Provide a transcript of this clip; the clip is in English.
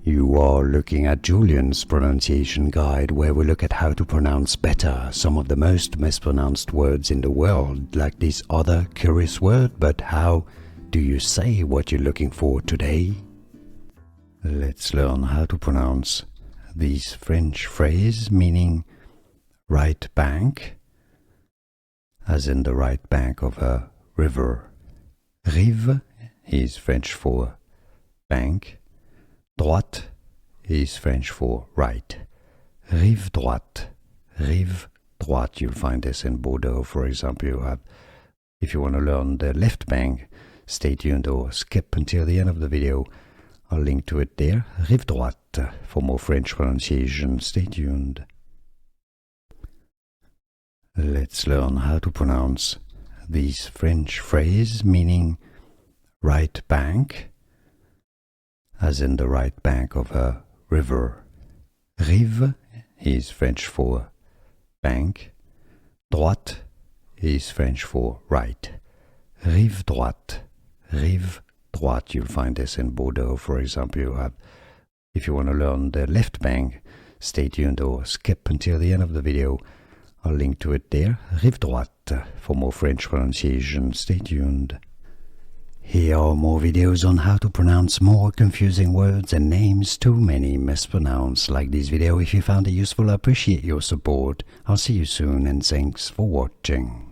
You are looking at Julian's pronunciation guide, where we look at how to pronounce better some of the most mispronounced words in the world, like this other curious word. But how do you say what you're looking for today? Let's learn how to pronounce this French phrase meaning right bank, as in the right bank of a river. Rive is French for bank. Droite is French for right. Rive droite. Rive droite. You'll find this in Bordeaux, for example. If you want to learn the left bank, stay tuned or skip until the end of the video. I'll link to it there. Rive droite. For more French pronunciation, stay tuned. Let's learn how to pronounce this French phrase meaning right bank, as in the right bank of a river. Rive is French for bank. Droite is French for right. Rive droite. Rive droite. You'll find this in Bordeaux, for example. If you want to learn the left bank, stay tuned or skip until the end of the video. I'll link to it there. Rive droite. For more French pronunciation, stay tuned. Here are more videos on how to pronounce more confusing words and names too many mispronounced. Like this video if you found it useful. I appreciate your support. I'll see you soon and thanks for watching.